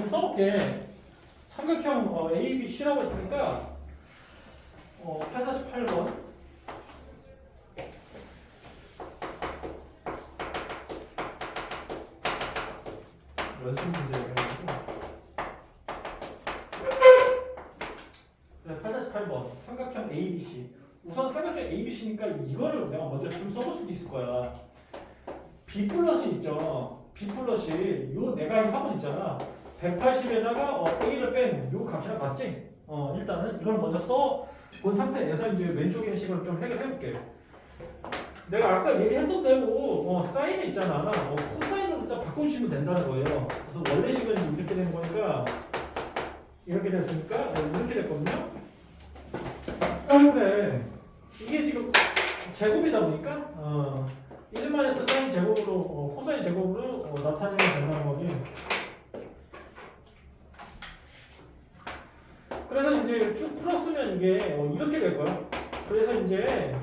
좀 써볼게. 삼각형 ABC라고 했으니까 8-8번. 연습 문제 해가지고. 네, 8-8번. 삼각형 ABC. 우선 삼각형 ABC니까 이거를 내가 먼저 좀 써볼 수도 있을 거야. B 플러스 있죠. B 플러스 요 내가 이 합은 있잖아. 180에다가 A를 뺀 요 값이랑 같지? 일단은 이걸 먼저 써본 상태에서 이제 왼쪽에 있는 식으로 좀 해결해 볼게요. 내가 아까 얘기했던 대로 사인이 있잖아. 코사인으로 딱 바꿔주시면 된다는 거예요. 그래서 원래 식은 이렇게 된 거니까 이렇게 됐으니까 이렇게 됐거든요. 근데 이게 지금 제곱이다 보니까 1마이너스 사인 제곱으로 코사인 제곱으로 나타내면 된다는 거지. 그래서 이제 쭉 풀었으면 이게 이렇게 될 거야. 그래서 이제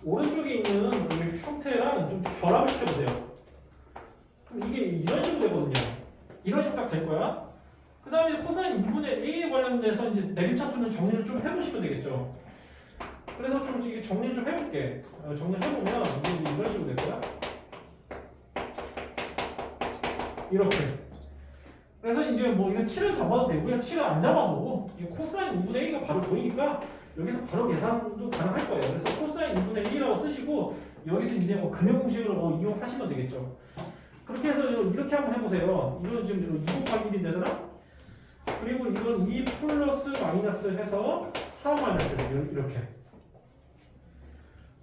오른쪽에 있는 이 형태랑 좀 결합을 시켜보세요. 그럼 이게 이런 식으로 되거든요. 이런 식으로 딱 될 거야. 그 다음에 코사인 2분의 A에 관련돼서 이제 내림차수는 정리를 좀 해보시면 되겠죠. 그래서 좀 이게 정리를 좀 해볼게. 정리를 해보면 이제 이런 식으로 될 거야. 이렇게. 그래서 이제 뭐 이거 t를 잡아도 되고요. t를 안 잡아도 이 코사인 2분의 A가 바로 보이니까 여기서 바로 계산도 가능할 거예요. 그래서 코사인 2분의 1이라고 쓰시고 여기서 이제 근형 공식으로 이용하시면 되겠죠. 그렇게 해서 이렇게 한번 해보세요. 이건 지금 2 곱하기 1이 되잖아? 그리고 이건 2 플러스 마이너스 해서 4 마이너스 이렇게.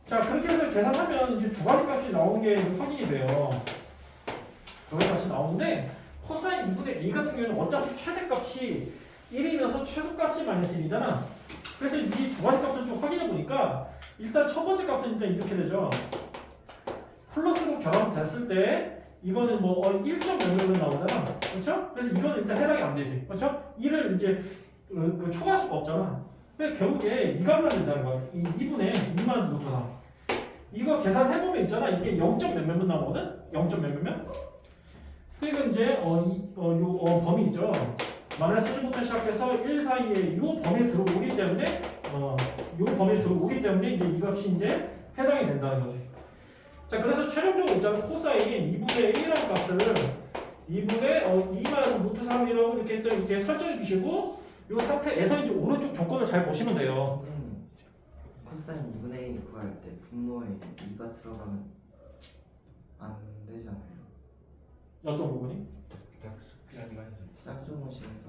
자, 그렇게 해서 계산하면 이제 두 가지 값이 나오는 게 확인이 돼요. 두 가지 값이 나오는데 코사인 2분의 A 같은 경우에는 어차피 최대값이 1이면서 최소값이 마이너스 1이잖아. 그래서 이 두 가지 값을 좀 확인해 보니까 일단 첫 번째 값은 일단 이렇게 되죠. 플러스로 결합됐을 때 이거는 뭐 1점 몇몇으로 나오잖아. 그렇죠? 그래서 이거는 일단 해당이 안 되지. 그렇죠? 1을 이제 초과할 수가 없잖아. 그래서 결국에 이 값만 된다는 거야. 이 2분의 2만 루트 3. 이거 계산해보면 있잖아. 이게 0점 몇몇몇 나오거든? 0점 몇몇몇? 그러니까 이제 범위 있죠. 마이너스 1부터 시작해서 1 사이에 이 범위에 들어오기 때문에 이 범위에 들어오기 때문에 이제 이 값이 이제 해당이 된다는 거지. 자, 그래서 최종적으로 있잖아. 코사인 2분의 1이라는 값을 2분의 2만 루트 3이라고 이렇게 설정해 주시고 이 상태에서 이제 오른쪽 조건을 잘 보시면 돼요. 선생님, 코사인 2분의 1 구할 때 분모에 2가 들어가면 안 되잖아요. 어떤 부분이? 짝수공식에서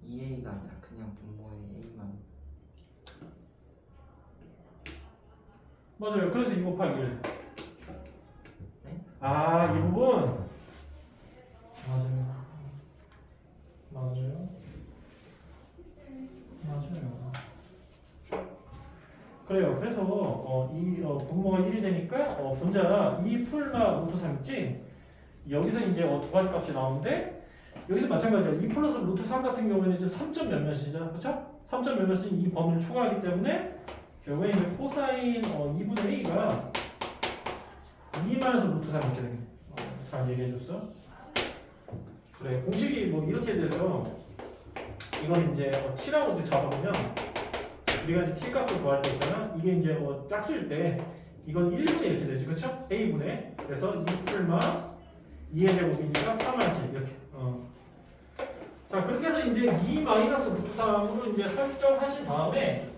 2a가 아니라 그냥 분모에 a만. 맞아요. 그래서 2 곱하기 1. 네? 아, 이 부분. 맞아요. 맞아요. 맞아요. 그래요. 그래서 이 분모가 1이 되니까 분자 2 풀마 루트 3 있지? 여기서 이제 두 가지 값이 나오는데 여기서 마찬가지로 2 플러스 루트 3 같은 경우에는 이제 3점 몇몇이잖아. 그렇죠? 3점 몇몇은 이 범위를 초과하기 때문에 결국에 이제 코사인 2분의 A가 2 마이너스 루트 3 이렇게 되네. 잘 얘기해 줬어. 그래. 공식이 뭐 이렇게 돼서 이건 이제 t라고 이제 잡아보면 우리가 이제 t 값을 구할 때 있잖아. 이게 이제 짝수일 때 이건 1분의 이렇게 되지. 그렇죠? A분의. 그래서 2 풀마 2의 제곱이니까 4 마이너스 이렇게. 자, 그렇게 해서 이제 2 마이너스 루트 3으로 이제 설정하신 다음에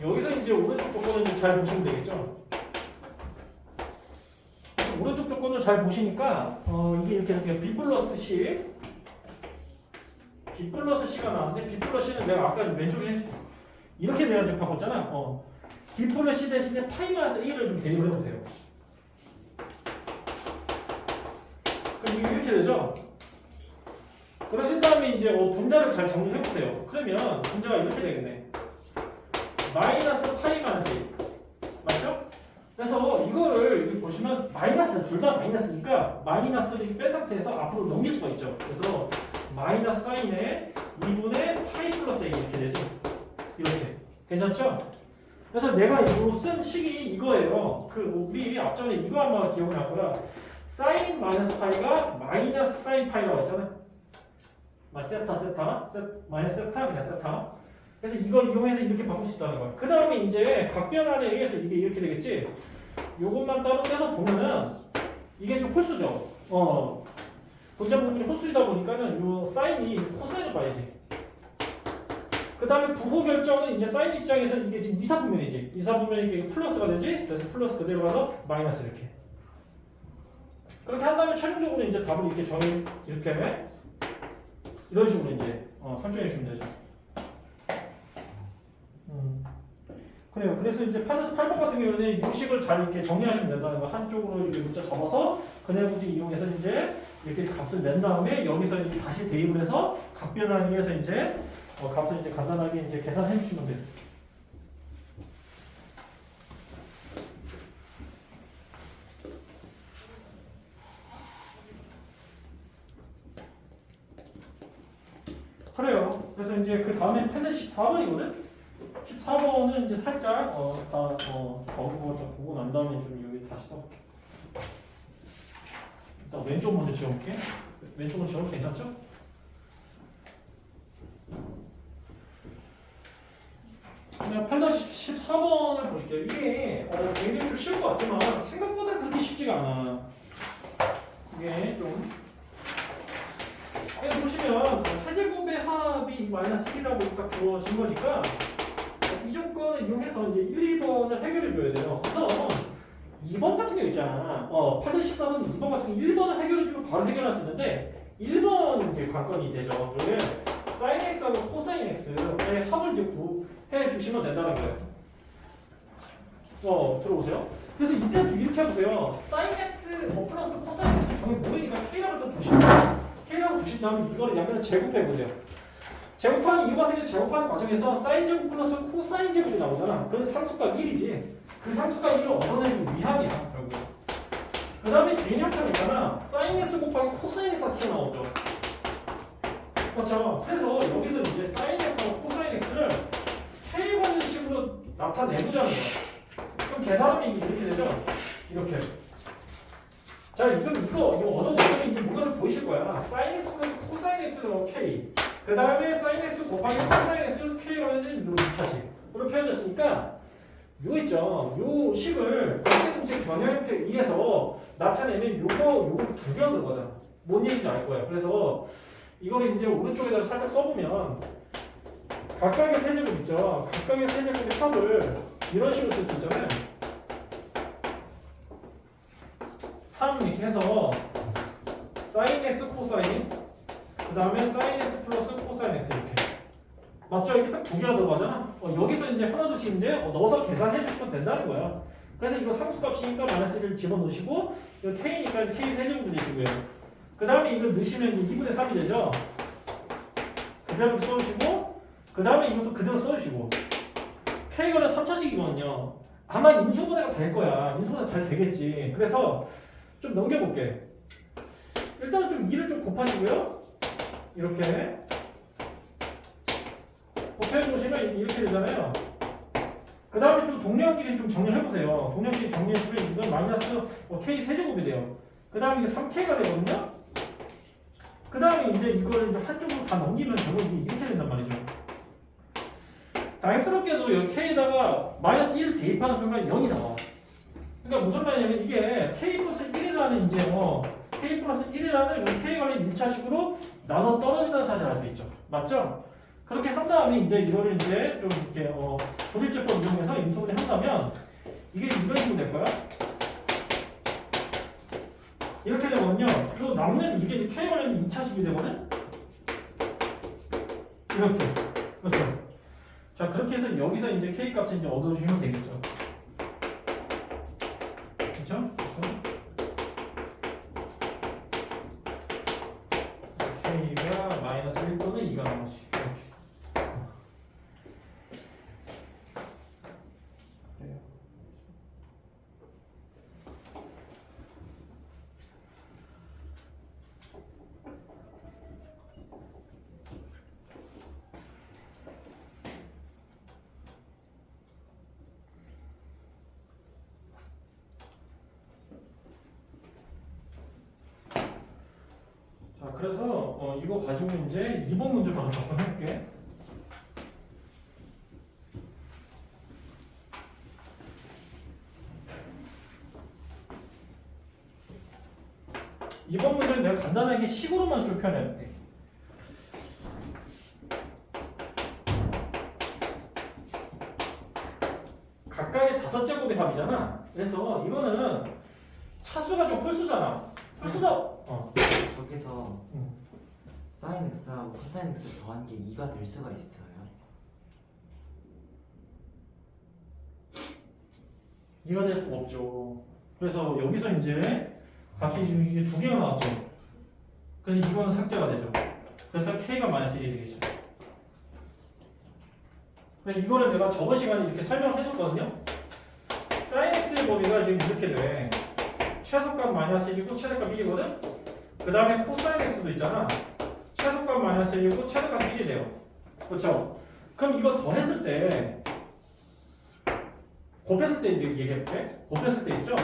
여기서 이제 오른쪽 조건을 이제 잘 보시면 되겠죠. 오른쪽 조건을 잘 보시니까 이게 이렇게 돼요. B 플러스 C B 플러스 C가 나왔는데 B 플러스 C는 내가 아까 왼쪽에 이렇게 내가 지금 바꿨잖아. B 플러스 C 대신에 파이 마이너스 A를 좀 대입을 해보세요. 그럼 이게 이렇게 되죠. 그러신 다음에 이제 분자를 잘 정리해보세요. 그러면 분자가 이렇게 되겠네. 마이너스 파이 마이너스 1. 맞죠? 그래서 이거를 여기 보시면 마이너스, 둘 다 마이너스니까 마이너스를 뺀 상태에서 앞으로 넘길 수가 있죠. 그래서 마이너스 사인에 2분의 파이 플러스 A 이렇게 되지. 이렇게. 괜찮죠? 그래서 내가 이거 쓴 식이 이거예요. 우리 앞전에 이거 아마 기억이 날 거야. 사인 마이너스 파이가 마이너스 사인 파이라고 했잖아. 마이너스 세타 그냥 세타. 그래서 이걸 이용해서 이렇게 바꿀 수 있다는 거야. 그 다음에 이제 각변환에 의해서 이게 이렇게 되겠지. 요것만 따로 떼서 보면은 이게 좀 홀수죠. 분자 부분이 홀수이다 보니까는 요 사인이 코사인을 봐야지. 그 다음에 부호 결정은 이제 사인 입장에서 이게 지금 이사분면이지. 이사분면이 이게 플러스가 되지. 그래서 플러스 그대로 가서 마이너스 이렇게. 그렇게 한 다음에 최종적으로 이제 답을 이렇게 이렇게 이런 식으로 이제 설정해 주면 되죠. 그래요. 그래서 이제 8번 같은 경우는 유식을 잘 이렇게 정리하시면 된다는 거. 한쪽으로 이렇게 문자 접어서 근해부지 이용해서 이제 이렇게 값을 낸 다음에 여기서 이제 다시 대입을 해서 각변환에 의해서 이제 값을 이제 간단하게 이제 계산해 주시면 돼요. 그래요. 그래서 이제 그 다음에 펜드 14번이거든. 14번은 이제 살짝 저거 좀 보고 난 다음에 좀 여기 다시 써볼게. 일단 왼쪽 먼저 지워볼게. 왼쪽 먼저 지워도 괜찮죠? 그냥 8-14번을 볼게요. 이게 굉장히 좀 쉬울 것 같지만 생각보다 그렇게 쉽지가 않아. 이게 좀 여기 보시면 세제곱의 합이 마이너스 1이라고 딱 주어진 거니까 이 조건을 이용해서 이제 1, 2번을 해결해 줘야 돼요. 그래서 2번 같은 경우 있잖아. 8-14번 2번 같은 경우 1번을 해결해 주면 바로 해결할 수 있는데 1번 이제 관건이 되죠. 왜? sin x하고 코사인 x의 합을 이제 구해 주시면 된다는 거예요. 들어보세요. 그래서 이때 이렇게 해보세요. sin x 플러스 코사인 x 정말 모르니까 k라고 또 두시고 k라고 두신 다음에 이거를 약간 제곱해보세요. 제곱하는 이거 같은 경우 제곱하는 과정에서 사인 제곱 플러스 코사인 제곱이 나오잖아. 그건 상수값 1이지. 그 상수값 1을 얻어내기 위함이야. 결국. 그 다음에 개념편 있잖아. 사인 x 곱하기 코사인 x가 튀어나오죠. 그렇죠. 그래서 여기서 이제 사인 x와 코사인 x를 k 받는 식으로 나타내보자는 거야. 그럼 계산하면 이렇게 되죠. 이렇게. 자, 이거 얻어내면 이제 뭔가 좀 보이실 거야. 사인 x 플러스 코사인 x로 k. 그 다음에 sin x 곱하기 코사인 x를 k라고 하는 요 2차식. 으로 표현됐으니까 요 있죠. 요 식을 관계공식 변형 형태에 의해서 나타내면 요거 두 개가 들어가잖아. 뭔 얘기인지 알 거예요. 그래서 이거를 이제 오른쪽에다 살짝 써보면 각각의 세제곱 있죠. 각각의 세제곱의 합을 이런 식으로 쓸 수 있잖아요. 3 이렇게 해서 sin x 코사인 그 다음에 sin x 플러스 코사인 x 이렇게 맞죠? 이렇게 딱 두 개가 들어가잖아. 여기서 이제 하나둘씩 이제 넣어서 계산해 주시면 된다는 거야. 그래서 이거 상수값이니까 마이너스 1을 집어넣으시고 이거 k니까 k 세제곱 내시고요. 그 다음에 이걸 넣으시면 2분의 3이 되죠. 그대로 써주시고 그 다음에 이것도 그대로 써주시고 k가 3차식이거든요. 아마 인수분해가 될 거야. 인수분해 잘 되겠지. 그래서 좀 넘겨볼게. 일단 좀 2를 좀 곱하시고요. 이렇게 곱해보시면 이렇게 되잖아요. 그 다음에 좀 동량끼리 좀 정리해보세요. 동량끼리 정리해주면 이건 마이너스 k 세제곱이 돼요. 그 다음에 이게 3k가 되거든요. 그 다음에 이제 이걸 이제 한쪽으로 다 넘기면 결국 이렇게 된단 말이죠. 다행스럽게도 여기 k에다가 마이너스 1을 대입하는 순간 0이 나와. 그러니까 무슨 말이냐면 이게 k 플러스 1이라는 이제 k 플러스 1이라는 k 관련 1차식으로 나눠 떨어진다는 사실을 알 수 있죠. 맞죠? 그렇게 한 다음에 이제 이거를 이제 좀 이렇게 조립제법 이용해서 인수분해 한다면 이게 이런 식으로 될 거야. 이렇게 되거든요. 이거 남는 이게 k 관련 2차식이 되거든. 이렇게. 그렇죠. 자, 그렇게 해서 여기서 이제 k 값을 이제 얻어주시면 되겠죠. 그렇죠? k가 마이너스 1 또는 2가 나오지. 이렇게. 그래서 이거 가지고 이제 2번 문제 바로 접근해볼게. 이번 문제는 내가 간단하게 식으로만 좀 표현해볼게. 각각의 5제곱의 합이잖아. 그래서 이거는 차수가 좀 홀수잖아. 홀수다. 저기서 사인 x하고 코사인 x 더한 게 2가 될 수가 있어요. 이가 될 수가 없죠. 그래서 여기서 이제 값이 지금 이게 2개가 나왔죠. 그래서 이거는 삭제가 되죠. 그래서 k가 마이너스 1이 되겠죠. 근데 이거를 내가 저번 시간에 이렇게 설명을 해줬거든요. sin x의 범위가 지금 이렇게 돼. 최소값 마이너스 1이고 최대값 1이거든. 그 다음에 코사인 x도 있잖아. 최소값 마이너스 1이고 최대값 1이 돼요. 그렇죠? 그럼 이거 더했을 때 곱했을 때 이제 얘기해볼게. 곱했을 때 있죠?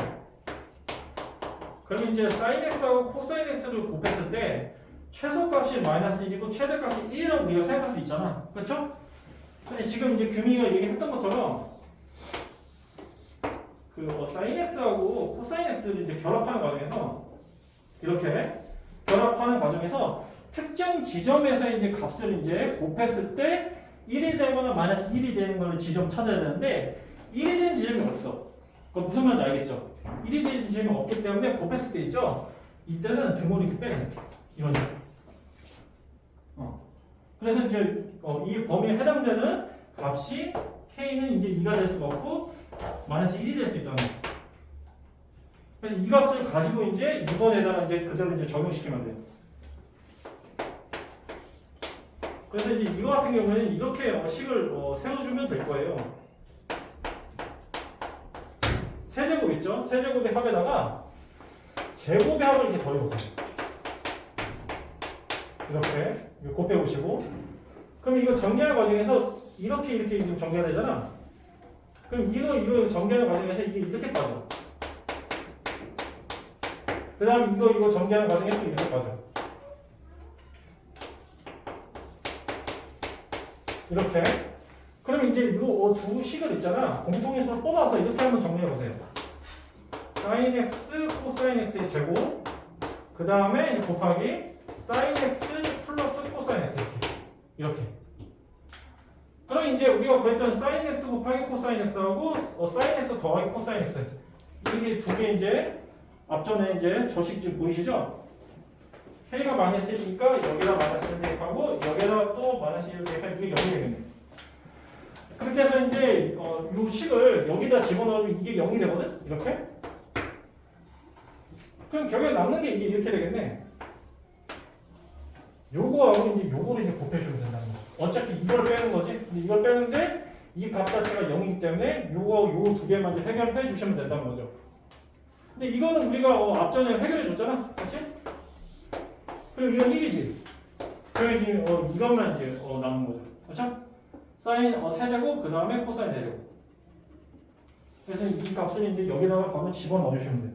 그럼 이제 sin x하고 코사인 x를 곱했을 때 최소값이 마이너스 1이고 최대값이 1이라고 우리가 생각할 수 있잖아. 그렇죠? 근데 지금 이제 규민이가 얘기했던 것처럼 sin x하고 코사인 x를 이제 결합하는 과정에서 이렇게 결합하는 과정에서 특정 지점에서 이제 값을 이제 곱했을 때 1이 되거나 마이너스 1이 되는 걸 지점 찾아야 되는데 1이 되는 지점이 없어. 그건 무슨 말인지 알겠죠? 1이 되는 지점이 없기 때문에 곱했을 때 있죠? 이때는 등호를 이렇게 빼는 거야. 이런 식으로. 그래서 이제 이 범위에 해당되는 값이 k는 이제 2가 될 수가 없고 마이너스 1이 될 수 있다는 거야. 그래서 이 값을 가지고 이제 이번에다가 이제 그대로 이제 적용시키면 돼요. 그래서 이제 이거 같은 경우에는 이렇게 식을 세워주면 될 거예요. 세제곱 있죠? 세제곱의 합에다가 제곱의 합을 이렇게 더해보세요. 이렇게 곱해보시고, 그럼 이거 전개하는 과정에서 이렇게 지금 전개가 되잖아. 그럼 이거 전개하는 과정에서 이게 이렇게 빠져. 그 다음 이거 전개하는 과정에서 또 이렇게 빠져. 이렇게. 그럼 이제 이 두 식을 있잖아. 공통인수를 뽑아서 이렇게 한번 정리해보세요. sin x, 코사인 x의 제곱, 그 다음에 곱하기 sin x 플러스 코사인 x 이렇게. 그럼 이제 우리가 구했던 sin x 곱하기 코사인 x하고 sin x 더하기 코사인 x 이게 두 개 이제 앞전에 이제 저식집 보이시죠? k가 마이너스 1이니까 여기다 마이너스 1 대입하고 여기다 또 마이너스 1 대입하면 이게 0이 되겠네. 그렇게 해서 이제 이 식을 여기다 집어넣으면 이게 0이 되거든? 이렇게? 그럼 결국에 남는 게 이게 이렇게 되겠네. 요거하고 이제 요거를 이제 곱해주면 된다는 거죠. 어차피 이걸 빼는 거지. 근데 이걸 빼는데 이 값 자체가 0이기 때문에 요 두 개만 이제 해결해 주시면 된다는 거죠. 근데 이거는 우리가 앞전에 해결해 줬잖아. 그렇지? 그리고 이건 1이지. 그래서 지금 이것만 이제 남은 거죠. 그렇죠? 사인 세제곱 그 다음에 코사인 세제곱. 그래서 이 값을 이제 여기다가 바로 집어넣어 주시면 돼요.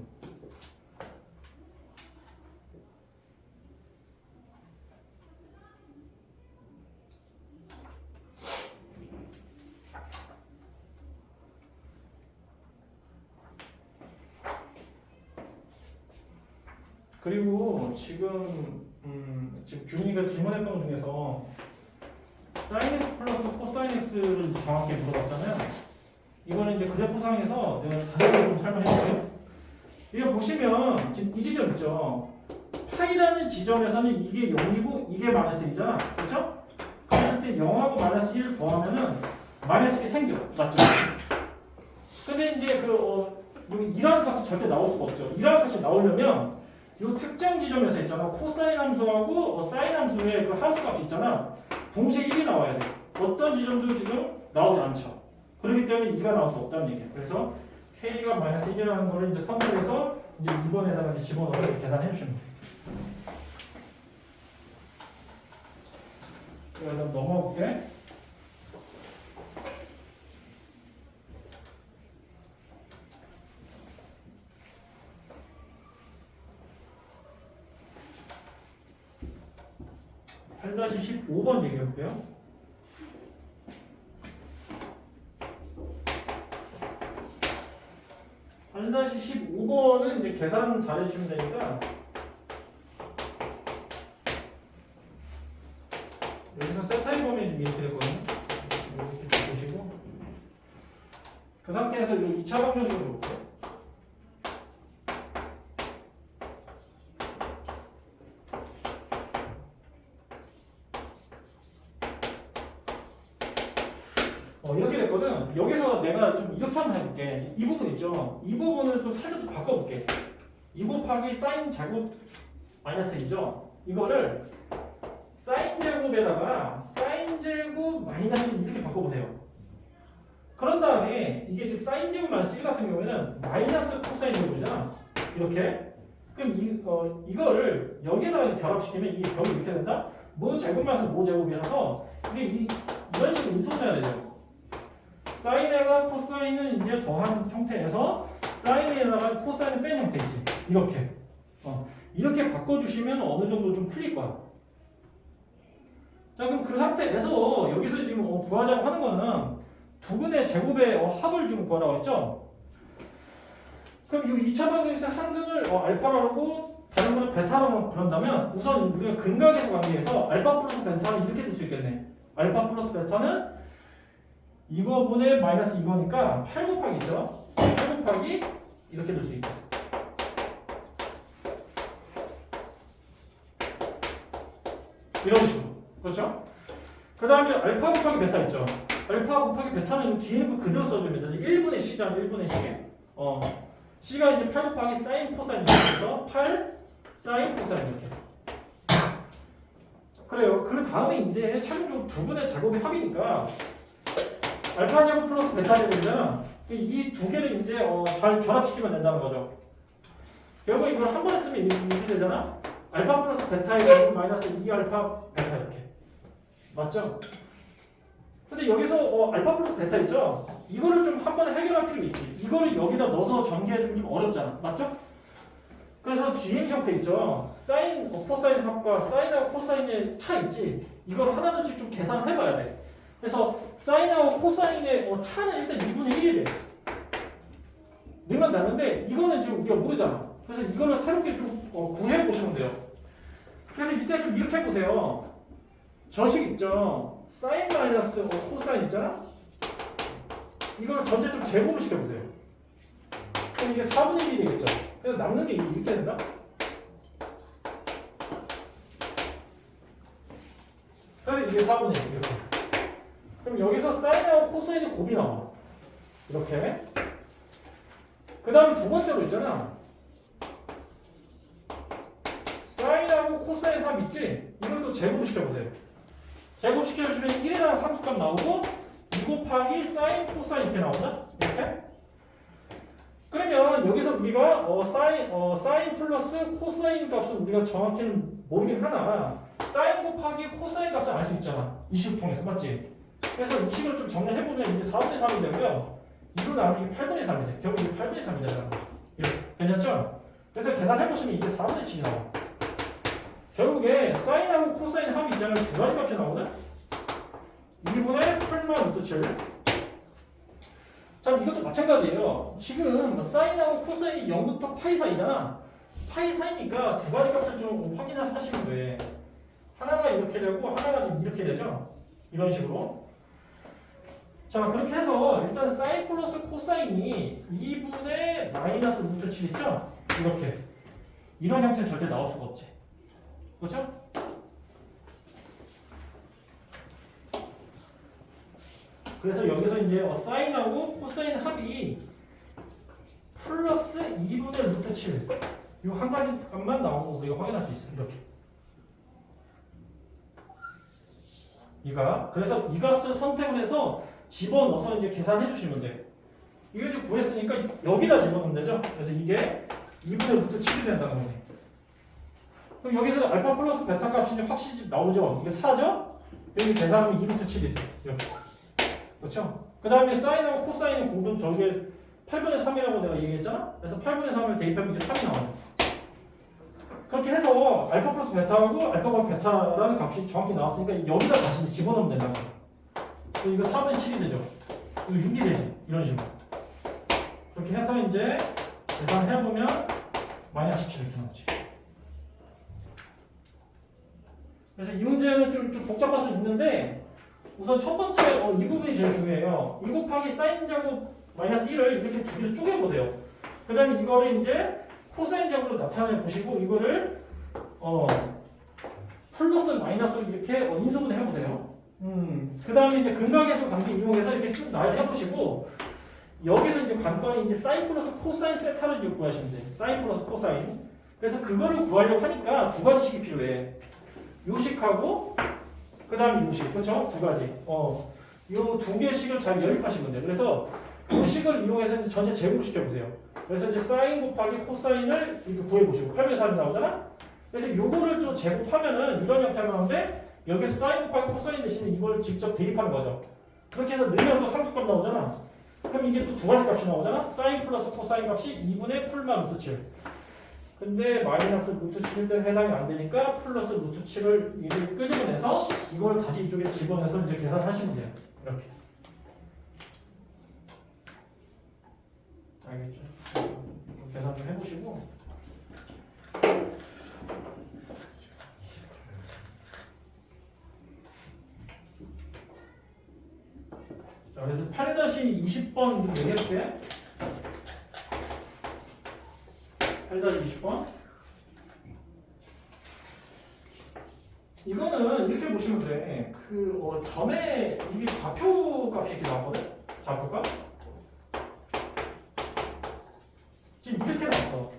그리고 지금 규민이가 질문했던 것 중에서 sin x 플러스 코사인 x를 정확히 물어봤잖아요. 이거는 이제 그래프상에서 내가 다시 좀 설명해볼게요. 이거 보시면 지금 이 지점 있죠. 파이라는 지점에서는 이게 0이고 이게 마이너스 1이잖아. 그렇죠? 그랬을 때 0하고 마이너스 1을 더하면은 마이너스 1이 생겨. 맞죠? 근데 이제 여기 2라는 값은 절대 나올 수가 없죠. 2라는 값이 나오려면 이 특정 지점에서 있잖아. 코사인 함수하고 사인 함수의 그 함수 값이 있잖아. 동시에 1이 나와야 돼. 어떤 지점도 지금 나오지 않죠. 그렇기 때문에 2가 나올 수 없다는 얘기예요. 그래서 k가 마이너스 1이라는 거를 이제 선택해서 이제 2번에다가 이제 집어넣어서 계산해 주시면 돼요. 일단 넘어가 볼게. 8-15번 얘기해 볼게요. 다시 15번은 이제 계산 잘해주시면 되니까 여기서 세타임 범위 좀 이렇게 됐거든요. 이렇게 보시고 그 상태에서 이 2차 방정식으로 볼게요. 이렇게 됐거든. 여기서 내가 좀 이렇게 한번 해볼게. 이제 이 부분 있죠. 이 부분을 좀 살짝 좀 바꿔볼게. 2 곱하기 사인 제곱 마이너스 2죠. 이거를 사인 제곱에다가 사인 제곱 마이너스 이렇게 바꿔보세요. 그런 다음에 이게 지금 사인 제곱 마이너스 1 같은 경우에는 마이너스 코사인 제곱이잖아. 이렇게. 그럼 이거를 여기에다가 결합시키면 이게 결이 이렇게 된다? 뭐 제곱 마이너스 뭐 제곱이라서 이게 이런 식으로 인수분해야 되죠. 사인에가 코사인은 이제 더한 형태에서 사인에다가 코사인을 뺀 형태이지. 이렇게. 이렇게 바꿔주시면 어느 정도 좀 풀릴 거야. 자, 그럼 그 상태에서 여기서 지금 구하자고 하는 거는 두 근의 제곱의 합을 지금 구하라고 했죠? 그럼 이 2차 방정식에서 한 근을 알파라고 하고 다른 거는 베타라고 그런다면 우선 우리가 근각에서 관계에서 알파 플러스 베타는 이렇게 줄 수 있겠네. 알파 플러스 베타는 이거분의 마이너스 이거니까 8 곱하기 있죠? 8 곱하기 이렇게 될 수 있다. 이런 식으로. 그렇죠? 그 다음에 알파 곱하기 베타 있죠? 알파 곱하기 베타는 뒤에 있는 거 그대로 써주면 되죠. 1분의 C잖아. 1분의 C. C가 이제 8 곱하기 사인 코사인 이렇게 해서 8 사인 코사인 이렇게. 그래요. 그 다음에 이제 최종적으로 두 분의 제곱의 합이니까 알파 제곱 플러스 베타 제곱이잖아. 이 두 개를 이제 잘 결합시키면 된다는 거죠. 결국 이걸 한 번에 쓰면 이렇게 되잖아. 알파 플러스 베타의 제곱 마이너스 2알파 베타 이렇게. 맞죠? 근데 여기서 알파 플러스 베타 있죠? 이거를 좀 한 번에 해결할 필요 있지. 이거를 여기다 넣어서 전개해주면 좀 어렵잖아. 맞죠? 그래서 뒤에 있는 형태 있죠? 사인, 코사인 합과 사인하고 코사인의 차 있지? 이걸 하나씩 좀 계산을 해봐야 돼. 그래서 사인하고 코사인의 차는 일단 2분의 1이래. 넣으면 되는데 이거는 지금 우리가 모르잖아. 그래서 이거를 새롭게 좀 구해보시면 돼요. 그래서 이때 좀 이렇게 해보세요. 저식 있죠? 사인 마이너스 코사인 있잖아? 이거를 전체 좀 제곱을 시켜보세요. 그럼 이게 4분의 1이 되겠죠? 그래서 남는 게 이렇게 된다? 그래서 이게 4분의 1 이렇게. 그럼 여기서 사인하고 코사인의 곱이 나와. 이렇게. 그 다음에 두 번째로 있잖아. 사인하고 코사인 합 있지? 이걸 또 제곱시켜보세요. 제곱시켜주면 1이라는 상수값 나오고 2 곱하기 사인 코사인 이렇게 나오나? 이렇게? 그러면 여기서 우리가 사인 플러스 코사인 값은 우리가 정확히는 모르긴 하나 사인 곱하기 코사인 값은 알 수 있잖아. 이 식을 통해서. 맞지? 그래서 이 식을 좀 정리해보면 이제 4분의 3이 되고요. 이거 나오면 이게 8분의 3이 돼. 결국 이게 8분의 3이 되잖아. 이렇게. 괜찮죠? 그래서 계산해보시면 이게 4분의 7이 나와. 결국에 사인하고 코사인 합이 있잖아요. 두 가지 값이 나오네? 2분의 풀만 루트 7. 자, 이것도 마찬가지예요. 지금 사인하고 코사인이 0부터 파이 사이잖아. 파이 사이니까 두 가지 값을 좀 확인하시면 돼. 하나가 이렇게 되고 하나가 이렇게 되죠. 이런 식으로. 자, 그렇게 해서 일단 사인 플러스 코사인이 2분의 마이너스 루트 7 있죠? 이렇게. 이런 형태는 절대 나올 수가 없지. 그렇죠? 그래서 여기서 이제 사인하고 코사인 합이 플러스 2분의 루트 7. 이 한 가지 값만 나오고 우리가 확인할 수 있어요. 이렇게. 이가. 그래서 이 값을 선택을 해서 집어넣어서 이제 계산해 주시면 돼요. 이거 이제 구했으니까 여기다 집어넣으면 되죠? 그래서 이게 2분의 루트 7이 된다는 거지. 그럼 여기서 알파 플러스 베타 값이 이제 확실히 나오죠? 이게 4죠? 여기 계산하면 2루트 7이죠. 이렇게. 그렇죠? 그 다음에 사인하고 코사인의 곱은 저게 8분의 3이라고 내가 얘기했잖아? 그래서 8분의 3을 대입하면 이게 3이 나와요. 그렇게 그렇게 해서 알파 플러스 베타하고 알파가 베타라는 값이 정확히 나왔으니까 여기다 다시 집어넣으면 된다는 거야. 이거 4분의 7이 되죠. 이거 6이 되지. 이런 식으로. 그렇게 해서 이제 계산해보면 마이너스 17 이렇게 나오지. 그래서 이 문제는 좀 복잡할 수 있는데 우선 첫 번째 이 부분이 제일 중요해요. 2 곱하기 사인 제곱 마이너스 1을 이렇게 두 개로 쪼개보세요. 그 다음에 이거를 이제 코사인 제곱으로 나타내 보시고 이거를 플러스 마이너스로 이렇게 인수분해 해보세요. 그 다음에 이제 근각에서 관계 이용해서 이렇게 쭉 해보시고 여기서 이제 관건이 이제 사인 플러스 코사인 세타를 이제 구하시면 돼요. 사인 플러스 코사인. 그래서 그거를 구하려고 하니까 두 가지씩이 필요해. 요식하고 그 다음에 요식. 그렇죠? 두 가지. 요 두 개씩을 잘 연립하시면 돼요. 그래서 요식을 이용해서 이제 전체 제곱시켜 보세요. 그래서 이제 사인 곱하기 코사인을 이렇게 구해보시고 8분의 3이 나오잖아? 그래서 요거를 또 제곱하면은 이런 형태가 나오는데 여기서 사인 곱하기 코사인 대신에 이걸 직접 대입하는 거죠. 그렇게 해서 넣으면 또 상수값 나오잖아. 그럼 이게 또 두 가지 값이 나오잖아? 사인 플러스 코사인 값이 2분의 풀만 루트 7. 근데 마이너스 루트 7일 때 해당이 안 되니까 플러스 루트 7을 이를 끄집어내서 이걸 다시 이쪽에 집어내서 이제 계산하시면 돼요. 이렇게. 알겠죠? 계산 좀 해보시고. 자, 그래서 8-20번 좀 얘기해볼게. 8-20번. 이거는 이렇게 보시면 돼. 점에 이게 좌표 값이 이렇게 나왔거든? 좌표값? 지금 이렇게 나왔어.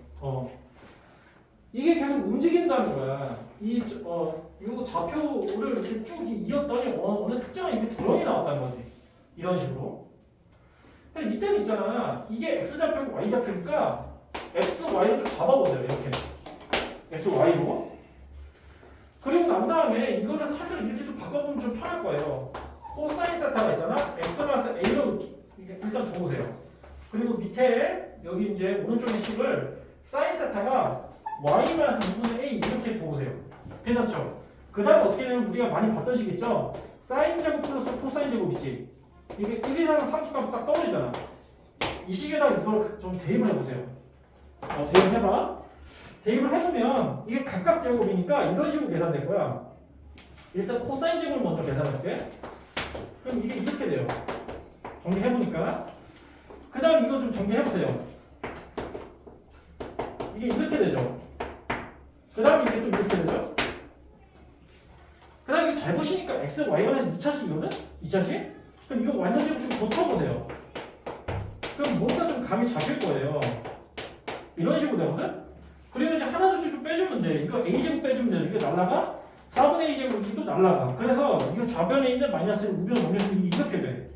이게 계속 움직인다는 거야. 요 좌표를 이렇게 쭉 이었더니 어느 특정한 이렇게 도형이 나왔다는 거지. 이런 식으로. 근데 이때는 있잖아. 이게 X좌표고 Y좌표니까 X, Y를 좀 잡아보세요. 이렇게. X, Y로. 그리고 난 다음에 이거를 살짝 이렇게 좀 바꿔보면 좀 편할 거예요. 코사인 세타가 있잖아. X 마이너스 A로 일단 둬보세요. 그리고 밑에 여기 이제 오른쪽의 식을 사인 세타가 Y 마이너스 2분의 A 이렇게 둬보세요. 괜찮죠? 그 다음에 어떻게 되냐면 우리가 많이 봤던 식 있죠? 사인 제곱 플러스 코사인 제곱 있지? 이게 1이라는 상수값이 딱 떠버리잖아. 이 식에다 이걸 좀 대입을 해보세요. 대입을 해봐. 대입을 해보면 이게 각각 제곱이니까 이런 식으로 계산될 거야. 일단 코사인 제곱을 먼저 계산할게. 그럼 이게 이렇게 돼요. 정리해보니까. 그 다음 이거 좀 정리해보세요. 이게 이렇게 되죠. 그 다음에 이게 또 이렇게 되죠. 그 다음에 이거 잘 보시니까 x, y는 2차식이거든? 2차식? 그럼 이거 완전적으로 좀 고쳐보세요. 그럼 뭔가 좀 감이 잡힐 거예요. 이런 식으로 되거든? 그리고 이제 하나둘씩 좀 빼주면 돼. 이거 a제곱 빼주면 돼. 이게 날라가? 4분의 a제곱이 또 날라가. 그래서 이거 좌변에 있는 마이너스를 우변 넘겨주면 이게 이렇게 돼.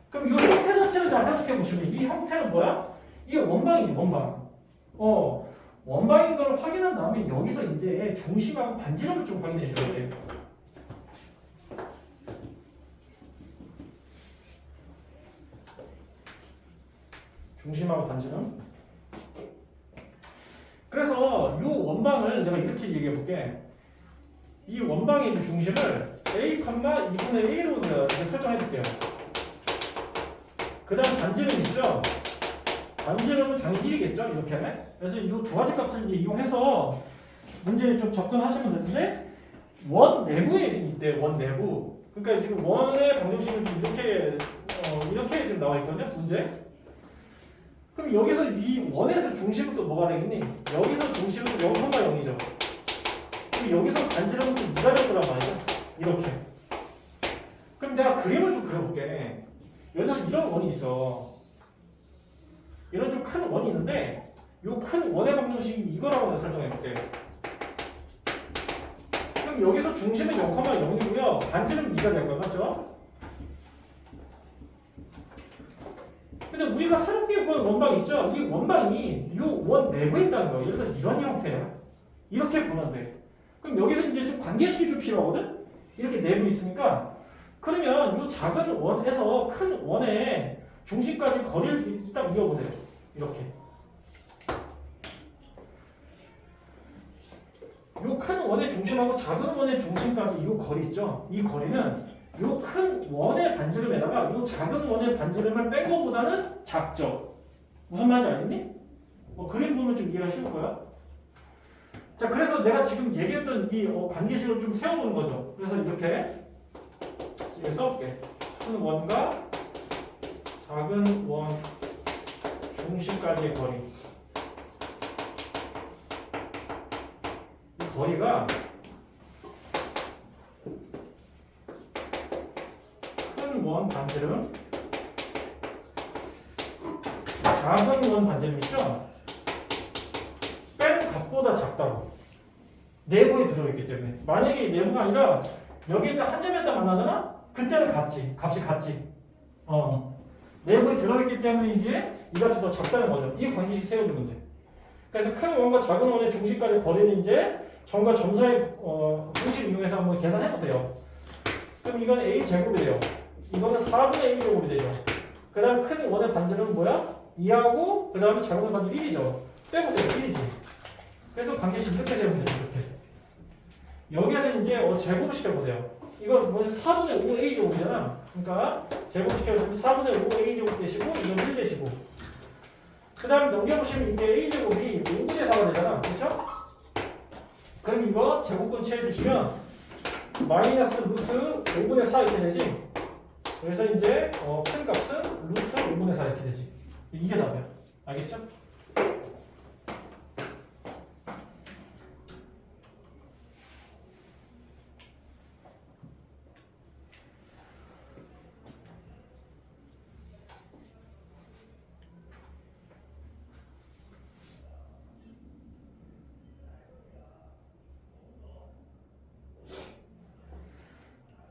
그럼 이거 형태 자체를 잘 해석해 보시면 이 형태는 뭐야? 이게 원방이지, 원방. 원방인 걸 확인한 다음에 여기서 이제 중심하고 반지름을 좀 확인해 줘야 돼. 중심하고 반지름. 그래서 이 원방을 내가 이렇게 얘기해 볼게. 이 원방의 중심을 a, 2분의 a로 이렇게 설정해 볼게요. 그 다음 반지름 있죠? 반지름은 당연히 1이겠죠? 이렇게. 그래서 이 두 가지 값을 이제 이용해서 문제에 좀 접근하시면 되는데 원 내부에 지금 있대요. 원 내부. 그러니까 지금 원의 방정식은 좀 이렇게 지금 나와 있거든요. 문제. 그럼 여기서 이 원에서 중심은 또 뭐가 되겠니? 여기서 중심은 0,0이죠. 그럼 여기서 반지름은 또 2가 될 거란 말이죠. 이렇게. 그럼 내가 그림을 좀 그려볼게. 여기서 이런 원이 있어. 이런 좀 큰 원이 있는데 이 큰 원의 방정식이 이거라고 내가 설정해볼게. 그럼 여기서 중심은 0,0이고요. 반지름은 2가 될 거야. 맞죠? 근데 우리가 새롭게 구한 원방 있죠? 이 원방이 이 원 내부에 있다는 거예요. 예를 들어 이런 형태야. 이렇게 보면 돼. 그럼 여기서 이제 좀 관계식이 좀 필요하거든? 이렇게 내부 있으니까 그러면 이 작은 원에서 큰 원의 중심까지 거리를 딱 이어보세요. 이렇게. 요 큰 원의 중심하고 작은 원의 중심까지 이 거리 있죠? 이 거리는 요 큰 원의 반지름에다가 요 작은 원의 반지름을 뺀 것보다는 작죠? 무슨 말인지 알겠니? 그림 보면 좀 이해가 쉬울 거야. 자, 그래서 내가 지금 얘기했던 이 관계식을 좀 세워보는 거죠. 그래서 이렇게 써볼게. 큰 원과 작은 원 중심까지의 거리. 이 거리가 큰 원 반지름, 작은 원 반지름 있죠? 뺀 값보다 작다고. 내부에 들어있기 때문에. 만약에 내부가 아니라 여기에 딱 한 점에 딱 만나잖아? 그때는 같지. 값이 같지. 내부에 들어있기 때문에 이제 이 값이 더 작다는 거죠. 이 관계식 세워주면 돼. 그래서 큰 원과 작은 원의 중심까지 거리는 이제 점과 점 사이 공식 이용해서 한번 계산해 보세요. 그럼 이건 a 제곱이 돼요. 이거는 4분의 a 제곱이 되죠. 그 다음 큰 원의 반지름은 뭐야? 2하고 그 다음에 작은 원의 반지름 1이죠. 빼보세요. 1이지. 그래서 관계식 이렇게 세우면 돼요. 이렇게. 여기에서 이제 제곱시켜보세요. 이거 뭐지? 4분의 5 a 제곱이잖아. 그러니까 제곱시켜주면 4분의 5 a 제곱 되시고 이건 1 되시고 그 다음에 넘겨보시면 이게 a 제곱이 5분의 4가 되잖아. 그렇죠? 그럼 이거 제곱근 취해주시면 마이너스 루트 5분의 4 이렇게 되지. 그래서 이제 큰 값은 루트 5분의 4 이렇게 되지. 이게 답이야. 알겠죠?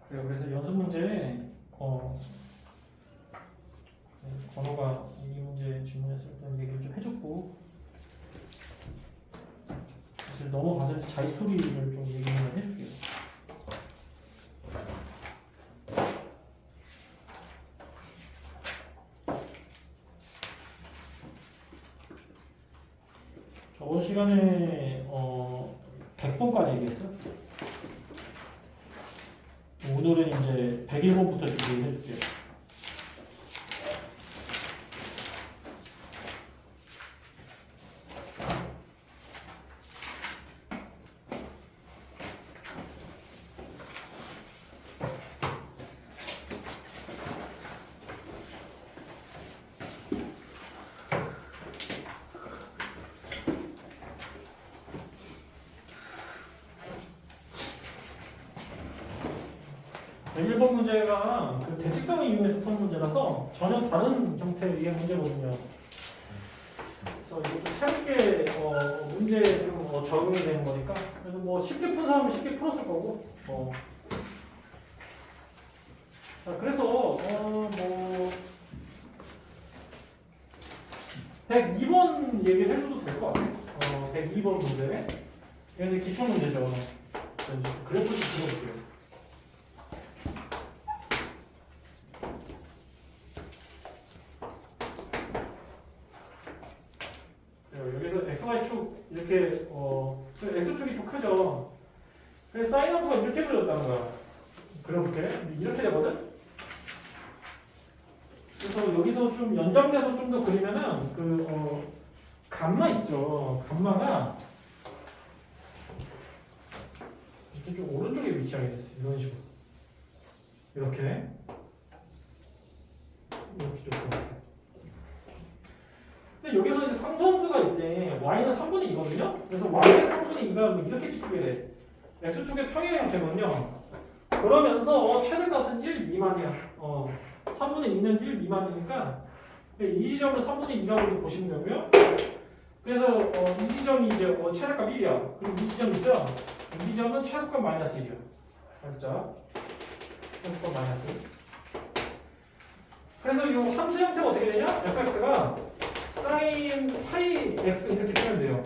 그래서 연습 문제 건호가 이 문제 질문했을 때 얘기를 좀 해줬고 사실 넘어가서 자기 스토리를 좀 얘기를 해줄게요. 저번 시간에 100번까지 얘기했어. 오늘은 이제 101번부터 준비해 줄게요. 네, 1번 문제가 그 대칭성을 이용해서 푸는 문제라서 전혀 다른 형태의 문제거든요. 그래서 이거 좀 새롭게 문제에 좀 적용이 되는 거니까 그래도 뭐 쉽게 푼 사람은 쉽게 풀었을 거고 자, 그래서 뭐 102번 얘기를 해줘도 될 것 같아요. 102번 문제. 이게 기출 문제죠. 그래프 좀 그려볼게요. 여기서 XY축 이렇게 X축이 좀 크죠. 그래서 사인 함수가 이렇게 그려졌다는 거야. 그려볼게. 이렇게 되거든. 그래서 여기서 좀 연장돼서 좀 더 그리면은 감마 있죠. 감마가 이렇게 좀 오른쪽에 위치하게 됐어요. 이런 식으로. 이렇게 좀. 근데 여기서 이제 상수함수가 있대. y는 3분의 2거든요. 그래서 y는 3분의 2가 이렇게 찍히게 돼. x축의 평행 형태거든요. 그러면서 최대값은 1 미만이야. 3분의 2는 1 미만이니까 이 지점을 3분의 2라고 보시면 되고요. 그래서 이 지점이 이제 최대값 1이야. 그리고 이 지점 있죠? 이 지점은 최소값 마이너스 1이야. 알죠? 최소값 마이너스. 그래서 이 함수 형태가 어떻게 되냐? fx가 sin 파이 x 이렇게 표현 돼요.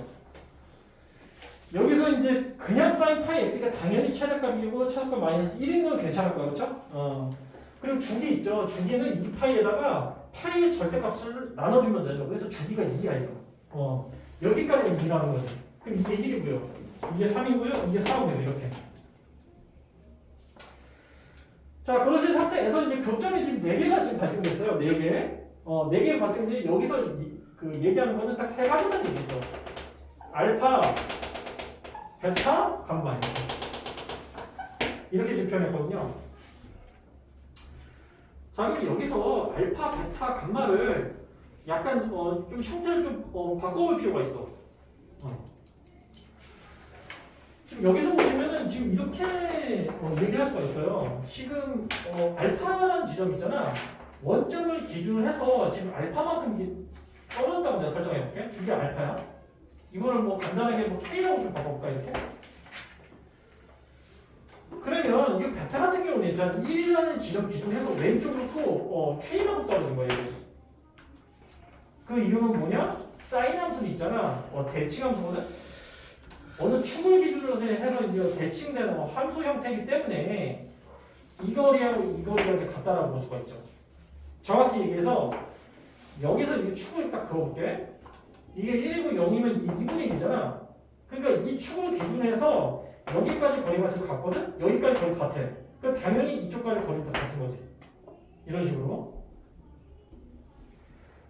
여기서 이제 그냥 sin 파이 x가 당연히 최대값이고 최소값 마이너스 1인 건 괜찮을 거예요. 그렇죠? 그리고 주기 있죠. 주기는 2파이에다가 파이의 절대값을 나눠주면 되죠. 그래서 주기가 2야 이거. 여기까지는 2라는 거죠. 그럼 이게 1이고요. 이게 3이고요. 이게 4고요. 이렇게. 자, 그러신 상태에서 이제 교점이 지금 4개가 지금 발생됐어요. 4개. 4개가 발생됐는데 여기서 그 얘기하는 거는 딱 3가지만 얘기했어. 알파, 베타, 감마. 이렇게 지금 표현했거든요. 자, 그럼 여기서 알파, 베타, 감마를 약간 좀 형태를 좀 바꿔볼 필요가 있어. 지금 여기서 보시면은 지금 이렇게 얘기할 수가 있어요. 지금 알파라는 지점 있잖아. 원점을 기준으로 해서 지금 알파만큼 이게 떨어졌다고 내가 설정해볼게. 이게 알파야. 이거를 뭐 간단하게 뭐 K라고 좀 바꿔볼까 이렇게? 그러면 이 베타 같은 경우는 일단 1이라는 지점 기준해서 왼쪽으로 또 K만큼 떨어진 거예요. 그 이유는 뭐냐? 사인 함수는 있잖아. 대칭 함수거든. 어느 축을 기준으로 해서 이제 대칭되는 함수 형태이기 때문에 이 거리하고 이 거리가 같다라고 볼 수가 있죠. 정확히 얘기해서 여기서 이 축을 딱 그어볼게. 이게 1이고 0이면 이 2분의 1이잖아. 그러니까 이 축을 기준해서 여기까지 거리가 지금 같거든? 여기까지 거리 같아. 그러니까 당연히 이쪽까지 거리도 같은 거지. 이런 식으로.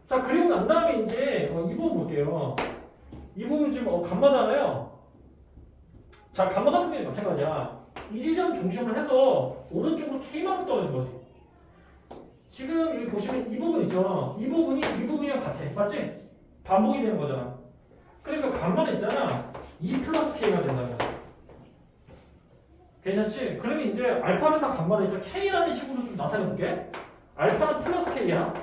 자, 그리고 난 다음에 이제 이 부분 볼게요. 이 부분 지금 감마잖아요. 자, 감마 같은 경우는 마찬가지야. 이 지점 중심으로 해서 오른쪽으로 K만큼 떨어진 거지. 지금 여기 보시면 이 부분 있죠. 이 부분이랑 같아. 맞지? 반복이 되는 거잖아. 그러니까 감마는 있잖아. 2 플러스 K가 된다는 거야. 괜찮지? 그러면 이제 알파, 베타, 감마를 이제 K라는 식으로 좀 나타내볼게. 알파는 플러스 K야.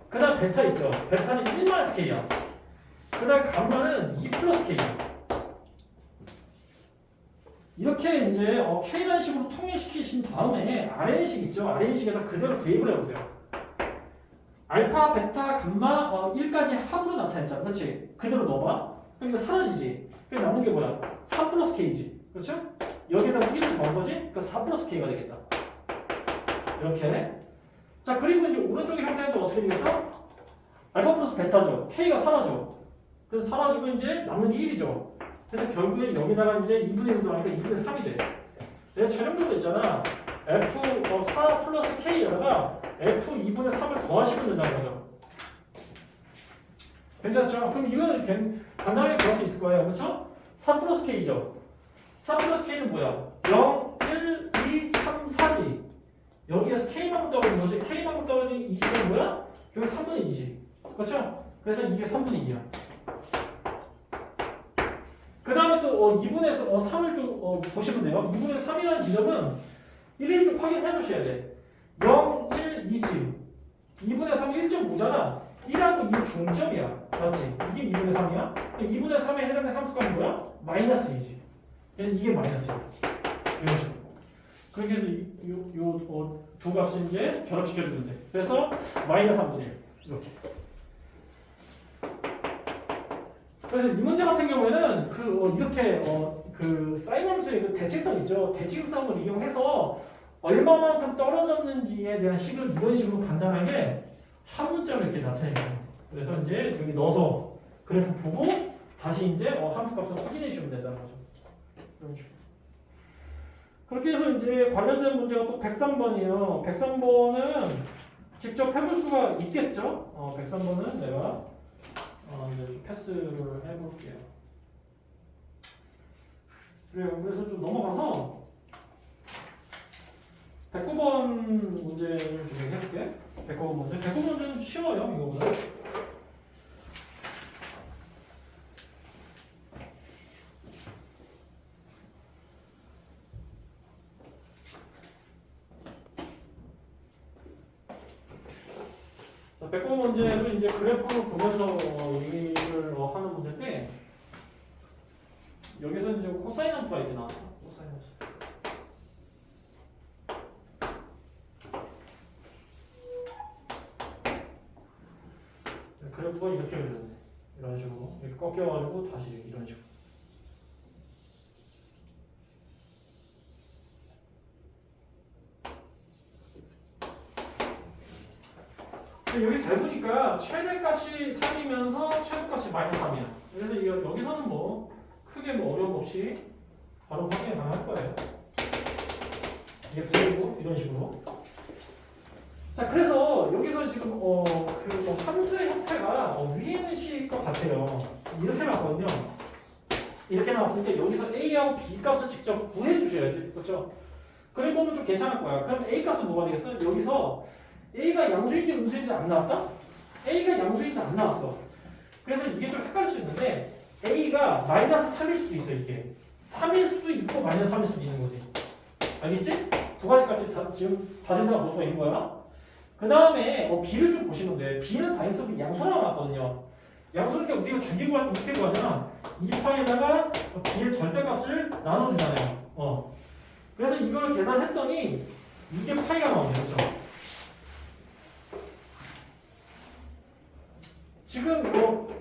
그 다음 베타 있죠. 베타는 1 마이너스 K야. 그 다음 감마는 2 플러스 K야. 이렇게 이제 K라는 식으로 통일시키신 다음에 RN식 있죠. RN식에다 그대로 대입을 해보세요. 알파, 베타, 감마 1까지 합으로 나타냈잖아. 그렇지? 그대로 넣어봐. 그럼 이거 사라지지. 그럼 남는 게 뭐야? 3 플러스 K지. 그렇죠? 여기에다가 1을 더한 거지? 그러니까 4 플러스 K가 되겠다. 이렇게. 자, 그리고 이제 오른쪽의 형태는 또 어떻게 되겠어? 알파 플러스 베타죠. K가 사라져. 그래서 사라지고 이제 남는 게 1이죠. 그래서 결국에 여기다가 이제 2분의 1도 하니까 2분의 3이 돼. 내가 최종적으로 있잖아. F 4 플러스 K에다가 F 2분의 3을 더하시면 된다는 거죠. 괜찮죠? 그럼 이거는 간단하게 구할 수 있을 거예요. 그렇죠? 4 플러스 K죠. 4 플러스 K는 뭐야? 0, 1, 2, 3, 4지. 여기에서 K만큼 떨어진 거지. K만큼 떨어진 이 지점은 뭐야? 결국 3분의 2지. 그렇죠? 그래서 이게 3분의 2야. 그 다음에 또 2분의 3을 좀 보시면 돼요. 2분의 3이라는 지점은 1, 2좀 확인해 보셔야 돼. 0, 1, 2지. 2분의 3이 1.5잖아. 1하고 2는 중점이야. 맞지? 이게 2분의 3이야? 2분의 3에 해당되는 함수가 뭐야? 마이너스 2지. 이게 마이너스야. 이런 식으로. 그렇게 해서 두 값을 이제 결합시켜주면 돼. 그래서 마이너스 3분의 1. 이렇게. 그래서 이 문제 같은 경우에는 이렇게 그 사인 함수의 그 대칭성 있죠. 대칭성을 이용해서 얼마만큼 떨어졌는지에 대한 식을 이런 식으로 간단하게 한 문자로 이렇게 나타내는 거예요. 그래서 이제 여기 넣어서 그래프 보고 다시 이제 함수 값을 확인해 주시면 된다는 거죠. 이런 식으로. 그렇게 해서 이제 관련된 문제가 또 103번이에요. 103번은 직접 해볼 수가 있겠죠. 103번은 내가 이제 좀 패스를 해볼게요. 그래요. 그래서 좀 넘어가서 109번 문제를 좀 해볼게. 109번 문제. 109번 문제는 쉬워요, 이거보다. 자, 109번 문제는 이제 그래프를 보면서 얘기를 하는 문제인데, 여기서 이제 코사인 함수가 이렇게 나왔어. 코사인 함수. 그래프가 이렇게 그려졌네. 이런 식으로. 이렇게 꺾여가지고 다시 이런 식으로. 여기 잘 보니까 최대값이 3이면서 최소값이 마이너스 3이야. 그래서 여기서는 뭐 크게 뭐 어려움 없이 바로 확인이 가능할 거예요. 이게 보이고 이런 식으로. 자, 그래서 여기서 지금 그뭐 함수의 형태가 위에 있는 식일 것 같아요. 이렇게 나왔거든요. 이렇게 나왔으니까 여기서 a하고 b 값을 직접 구해 주셔야지, 그렇죠? 그래 보면 좀 괜찮을 거야. 그럼 a 값은 뭐가 되겠어? 여기서 a가 양수인지 음수인지 안 나왔다? a가 양수인지 안 나왔어. 그래서 이게 좀 헷갈릴 수 있는데 a가 마이너스 3일 수도 있어. 이게 3일 수도 있고 마이너스 3일 수도 있는 거지. 알겠지? 두 가지 값이 지금 다 된다고 볼 수가 있는 거야. 그 다음에 b를 좀 보시면 돼. b는 다인수분이 양수로 나왔거든요. 양수니까 우리가 주기구 할 때 어떻게 구하잖아. 2파에다가 b의 절대값을 나눠주잖아요. 그래서 이걸 계산했더니 이게 파이가 나오네, 그렇죠? 지금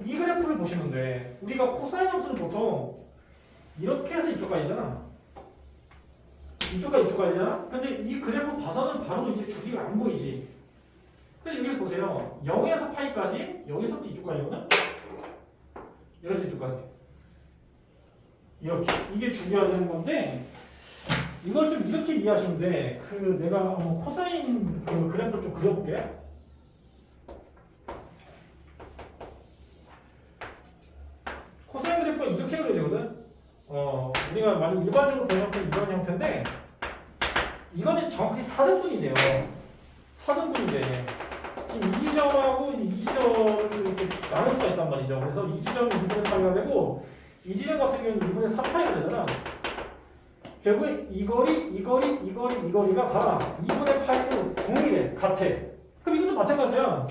이 그래프를 보시면 돼. 우리가 코사인 함수는 보통 이렇게 해서 이쪽까지잖아. 이쪽까지잖아. 근데 이 그래프 봐서는 바로 이제 주기가 안 보이지. 근데 여기 보세요. 0에서 파이까지, 여기서부터 이쪽까지거든? 여기서 이쪽까지. 이렇게. 이게 주기가 되는 건데, 이걸 좀 이렇게 이해하시면 돼. 내가 코사인 그래프를 좀 그려볼게. 코사인 그래프가 이렇게 그려지거든? 우리가 많이 일반적으로 보는 형태는 이런 형태인데, 이거는 정확히 4등분이 돼요. 4등분인데, 지금 이 지점하고 이 지점을 이렇게 나눌 수가 있단 말이죠. 그래서 이 지점이 2분의 8가 되고, 이 지점 같은 경우는 2분의 3파이가 되잖아. 결국에 이 거리가 다 2분의 8로 동일해, 같아. 그럼 이것도 마찬가지야.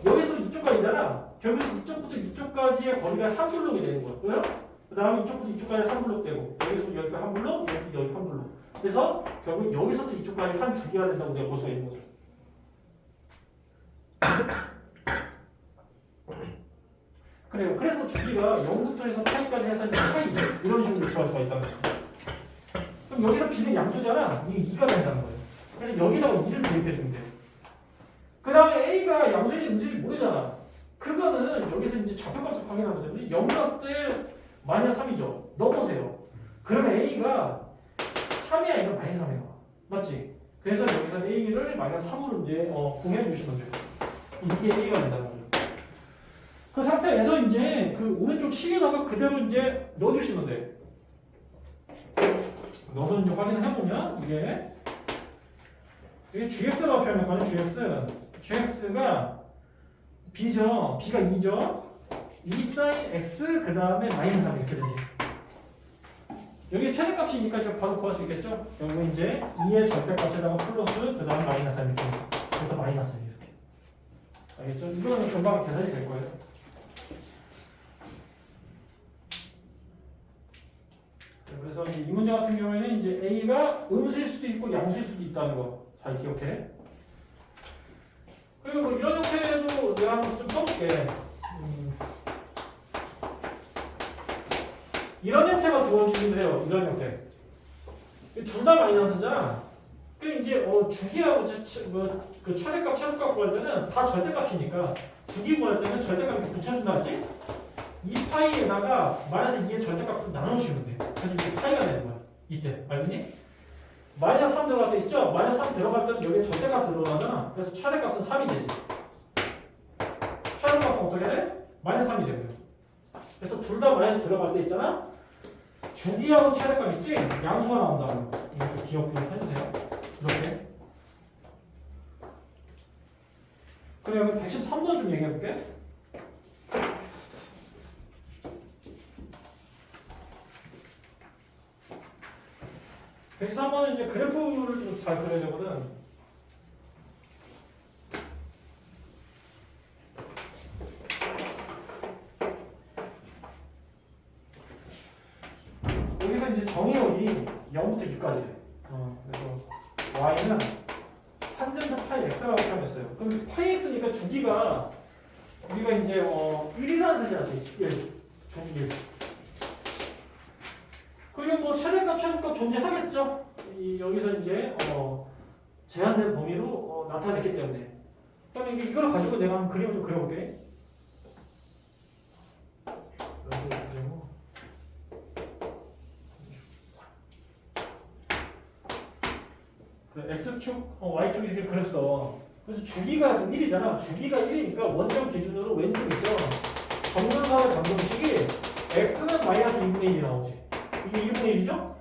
여기서 이쪽까지잖아. 결국에 이쪽부터 이쪽까지의 거리가 한 블록이 되는 거고요. 그 다음에 이쪽부터 이쪽까지 한 블록 되고, 여기서 여기가 한 블록, 여기 한 블록. 그래서 결국 여기서도 이쪽까지 한 주기가 된다고 우리가 볼 수가 있는 거죠. 그래요. 그래서 주기가 0부터 해서 파이까지 해서 이제 파이 이런 식으로 구할 수가 있다는 거죠. 그럼 여기서 b는 양수잖아. 이게 2가 된다는 거예요. 그래서 여기다가 2를 대입해 주면 돼요. 그 다음에 a가 양수인지 음수인지 모르잖아. 그거는 여기서 이제 좌표값을 확인하면 되는데 0 났을 때 마이너스 3이죠. 넣어보세요. 그러면 a가 3이 아니라 마이너스 3이 나와. 맞지? 그래서 여기서 a를 마이너스 3으로 이제 구해 주시면 돼요. 이게 a가 된다는 거죠. 그 상태에서 이제 그 오른쪽 식에다가 그대로 이제 넣어주시면 돼. 넣어서 이제 확인을 해보면 이게 gx라고 표현했거든요. gx가 b죠. b가 2죠. 2 sin x 그 다음에 마이너스 3 이렇게 되지. 여기 최대값이니까 좀 바로 구할 수 있겠죠? 여기 이제 2의 절대값에다가 플러스 그 다음 마이너스 3 이렇게. 그래서 마이너스 3 이렇게. 알겠죠? 이거는 금방 계산이 될 거예요. 그래서 이 문제 같은 경우에는 이제 a가 음수일 수도 있고 양수일 수도 있다는 거 잘 기억해. 그리고 뭐 이런 형태도 내가 한번 좀 써볼게. 이런 형태가 주어지는데요. 이런 형태. 둘 다 마이너스잖아. 그 이제 주기하고 그 최대값, 최소값 구할 때는 다 절대값이니까 주기 구할 때는 절대값 붙여준다 했지? 이 파이에다가 마이너스 2의 절대값을 나눠주시면 돼. 그래서 이게 파이가 되는 거야. 이때. 알겠니? 마이너스 3 들어갈 때 있죠? 마이너스 3 들어갈 때는 여기에 절대값 들어가잖아. 그래서 최대값은 3이 되지. 최대값은 어떻게 돼? 마이너스 3이 되고요. 그래서 둘 다 마이너스 들어갈 때 있잖아? 주기하고 최대값 있지? 양수가 나온다는 거. 이렇게 기억 좀 해주세요. 이렇게. 그래, 여기 113번 좀 얘기해볼게. 103번은 이제 그래프를 좀 잘 그려야 되거든. 여기서 이제 정의역이 0부터 2까지 돼. 그래서 y는 탄젠트 파이 x라고 표현했어요. 그럼 파이 x니까 주기가 우리가 이제 1이라는 뜻이 나죠. 1. 주기 1. 그리고 뭐 최대값, 최소값 존재하겠죠. 여기서 이제 제한된 범위로 나타냈기 때문에. 그럼 이걸 가지고 내가 한번 그림을 좀 그려볼게. 그래, x축, y축 이렇게 그렸어. 그래서 주기가 지금 1이잖아. 주기가 1이니까 원점 기준으로 왼쪽 있죠. 정근선의 방정식이 x는 마이너스 2분의 1이 나오지. 이게 2분의 1이죠?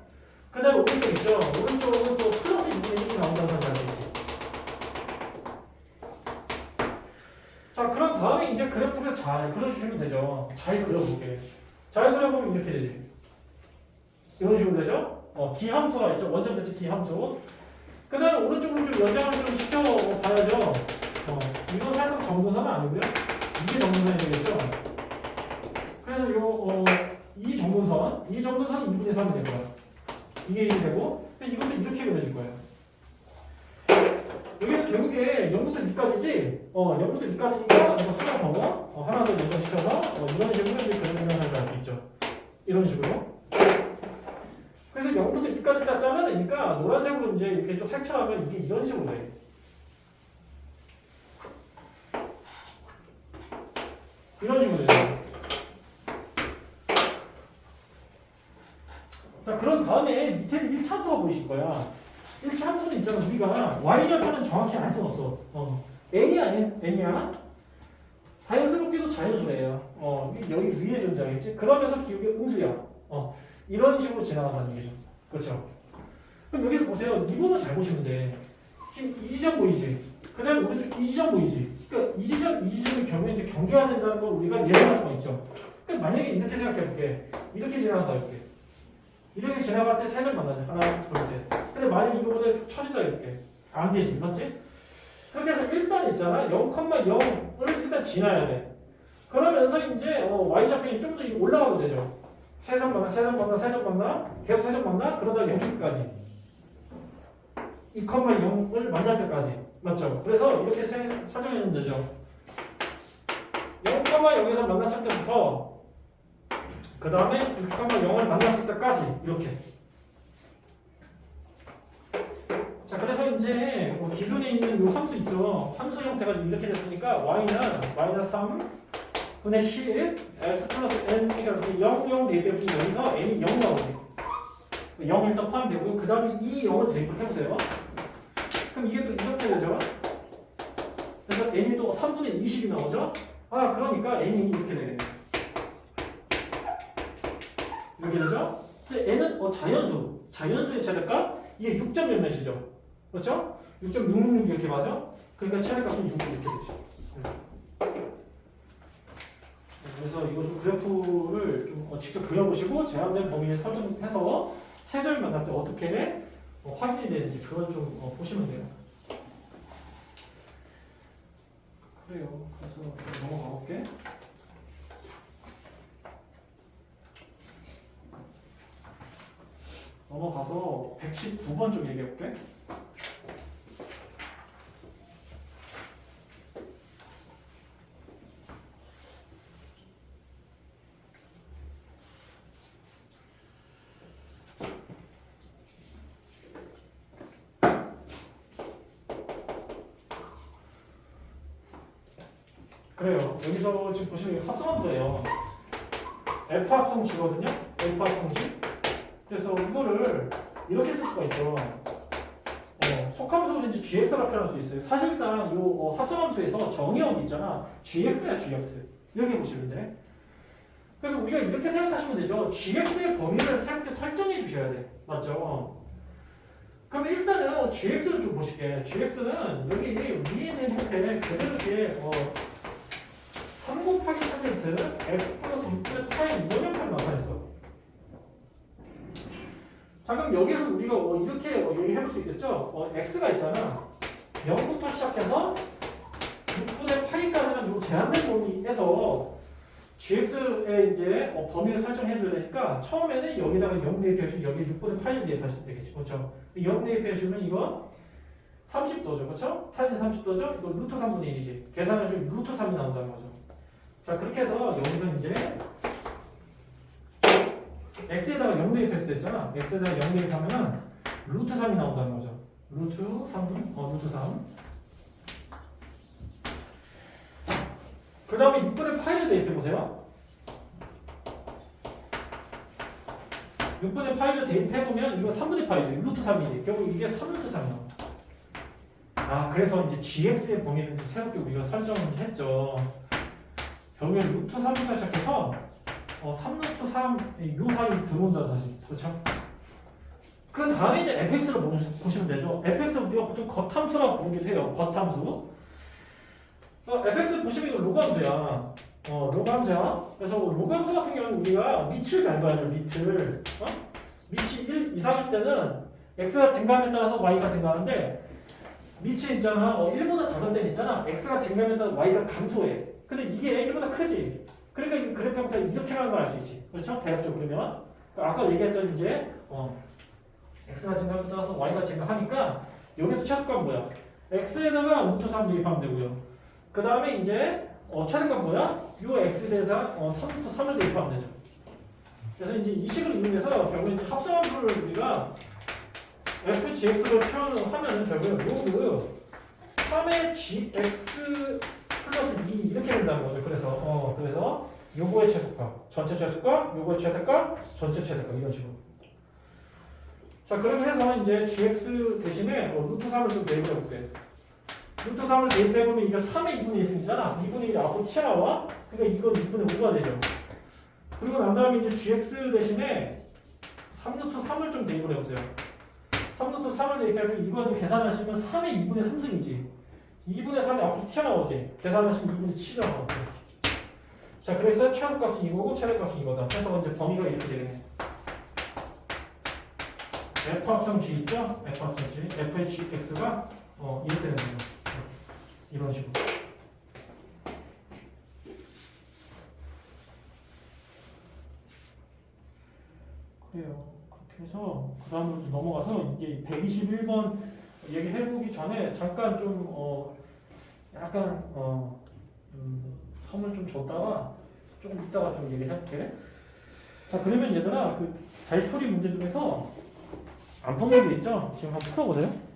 그 다음에 오른쪽 있죠. 오른쪽은 또 플러스 2분의 1이 나온다는 사실 알수 있지. 자, 그런 다음에 이제 그래프를 잘 그려주시면 되죠. 잘 그려볼게. 잘 그려보면 이렇게 되지. 이런 식으로 되죠? 기함수가 있죠. 원점 대칭 기함수. 그 다음에 오른쪽으로 좀 연장을 좀 시켜봐야죠. 이건 사실상 정근선은 아니고요. 이게 정근선이 되겠죠. 그래서 이 정근선은 2분의 3이 될 거야. 이게 1이 되고, 이것도 이렇게 그려질 거예요. 여기서 결국에 0부터 2까지지, 0부터 2까지니까 이거 하나 더 연장시켜서, 이런 식으로 이제 그려보면 할 수 있죠. 이런 식으로. 그래서 0부터 2까지 다 잘라내니까 노란색으로 이제 이렇게 좀 색칠하면 이게 이런 식으로 돼. 이런 식으로 돼요. 자, 그런 다음에 밑에는 1차함수가 보이실 거야. 1차함수는 있잖아. 우리가 y절편은 정확히 알 수는 없어. n이 아니야? n이야? 자연스럽게도 자연수예요. 여기 위에 존재하겠지? 그러면서 기울기 음수야. 이런 식으로 지나간다는 얘기죠. 그렇죠? 그럼 여기서 보세요. 이 부분 잘 보시면 돼. 지금 이 지점 보이지? 그 다음에 오른쪽 이 지점 보이지? 그러니까 이 지점의 경우에 이제 경계가 된다는 걸 우리가 예상할 수가 있죠. 그러니까 만약에 이렇게 생각해 볼게. 이렇게 지나간다 이렇게. 이렇게 지나갈 때 세 점 만나죠. 하나, 둘, 셋. 근데 만약에 이거보다 쭉 쳐진다 이렇게. 안 되지. 맞지? 그렇게 해서 일단 있잖아. 0,0을 일단 지나야 돼. 그러면서 이제 y좌표이 좀 더 올라가도 되죠. 세 점 만나, 계속 세 점 만나, 그러다 0까지. 2,0을 만날 때까지. 맞죠? 그래서 이렇게 설정해주면 되죠. 0,0에서 만났을 때부터, 그 다음에 2,0을 만났을 때까지. 이렇게. 자, 그래서 이제 기존에 있는 이 함수 있죠. 함수 형태가 이렇게 됐으니까 y는 마이너스 3 분의 11 x 플러스 n 그러니까 0, 0 대입해보면 여기서 n이 0 나오지. 0 일단 포함되고요. 그 다음에 이 0을 대입을 해보세요. 그럼 이게 또 이렇게 되죠. 그래서 n이 또 3분의 20이 나오죠. 그러니까 n이 이렇게 되겠네. 이렇게 되죠. 근데 n은 자연수의 최대값 이게 6점 몇 몇이죠. 그렇죠? 6.666 이렇게 맞아. 그러니까 최대값은 6 이렇게 되죠. 그래서 이거 좀 그래프를 좀 직접 그려보시고 제한된 범위에 설정해서 세 점을 만날 때 어떻게 확인이 되는지 그걸 좀 보시면 돼요. 그래요. 그래서 넘어가 볼게. 넘어가서 119번 좀 얘기해 볼게. 그래요. 여기서 지금 보시면 합성함수예요. F 합성식거든요. F 합성식. 그래서 이거를 이렇게 쓸 수가 있죠. 속함수로 이제 GX라 표현할 수 있어요. 사실상 이 합성함수에서 정의역이 있잖아. GX야, GX. 이렇게 보시면 돼. 그래서 우리가 이렇게 생각하시면 되죠. GX의 범위를 새롭게 설정해 주셔야 돼. 맞죠? 그러면 일단은 GX를 좀 보실게. GX는 여기 위에 있는 형태 그대로 이제 3 곱하기 3 x 플러스 6분의 파이 이런 형태로 나타냈어. 자, 그럼 여기서 우리가 이렇게 얘기해볼 수 있겠죠? x가 있잖아. 0부터 시작해서 6분의 파이까지는 요 제한된 범위에서 gx의 이제 범위를 설정해줘야 되니까 처음에는 여기다가 0 대입해주면 여기 6분의 파이를 대입하시면 되겠지. 그렇죠? 0 대입해주면 이거 30도죠. 그렇죠? 탄이 30도죠? 이거 루트 3분의 1이지. 계산해주면 루트 3이 나온다는 거죠. 자, 그렇게 해서 여기서 이제 x에다가 0 대입했을 때 있잖아. x에다가 0 대입하면은 루트 3이 나온다는 거죠. 루트 3분, 루트 3. 그 다음에 6분의 파이를 대입해보세요. 6분의 파이를 대입해보면 이거 3분의 파이죠. 루트 3이지. 결국 이게 3루트 3이 나와. 아, 그래서 이제 gx의 범위를 이제 새롭게 우리가 설정을 했죠. 결국에 루트 3부터 시작해서 3루트 3, 요 사이 들어온다 다시. 그렇죠? 그 다음에 이제 fx를 보시면 되죠. fx를 우리가 보통 겉함수라고 부르기도 해요. 겉함수. fx 보시면 이거 로그함수야. 로그함수야. 그래서 로그함수 같은 경우는 우리가 밑을 밟아야죠. 밑을. 밑이 1 이상일 때는 x가 증가함에 따라서 y가 증가하는데 밑이 있잖아. 1보다 작을 때는 있잖아. x가 증가함에 따라서 y가 감소해. 근데 이게 1보다 크지. 그러니까 이 그래프부터 이렇게 가는 걸 알 수 있지. 그렇죠? 대략적으로 그러면. 아까 얘기했던 이제 x가 증가함에 따라서 y가 증가하니까 여기서 최소값 뭐야? x에다가 루트 3 대입하면 되고요. 그 다음에 이제 최대값 뭐야? 요 x에 대해서 3루트 3을 대입하면 되죠. 그래서 이제 이 식을 이용해서 결국 이제 합성함수를 우리가 fgx를 표현하면 결국에 로그 3의 gx 플러스 2 이렇게 된다는 거죠. 그래서 요거의 최소값, 전체 최소값, 요거의 최대값, 전체 최대값 이런 식으로. 자, 그렇게 해서 이제 gx 대신에 루트 3을 좀 대입해 볼게. 루트 3을 대입해 보면 이게 3의 2분의 1승이잖아. 2분의 1이 앞으로 튀어나와. 그러니까 이건 2분의 5가 되죠. 그리고 난 다음에 이제 gx 대신에 3루트 3을 좀 대입을 해보세요. 3루트 3을 대입하면 이거 좀 계산하시면 3의 2분의 3승이지. 2분의 3이 앞으로 튀어나오지. 계산하시면 2분의 7이 나오죠. 자, 그래서 최소값은 이거고 최대값은 이거다. 그래서 이제 범위가 이렇게 되겠네. f 합성 g 있죠? f 합성 g, f의 gx가 이렇게 되는 거죠. 이런 식으로. 그래요. 그렇게 해서 그 다음으로 넘어가서 이제 121번 얘기해보기 전에 잠깐 좀 약간 텀을 좀 줬다가 조금 이따가 좀 얘기할게. 자, 그러면 얘들아 그 자이스토리 문제 중에서 안 푼 문제 있죠? 지금 한번 풀어보세요.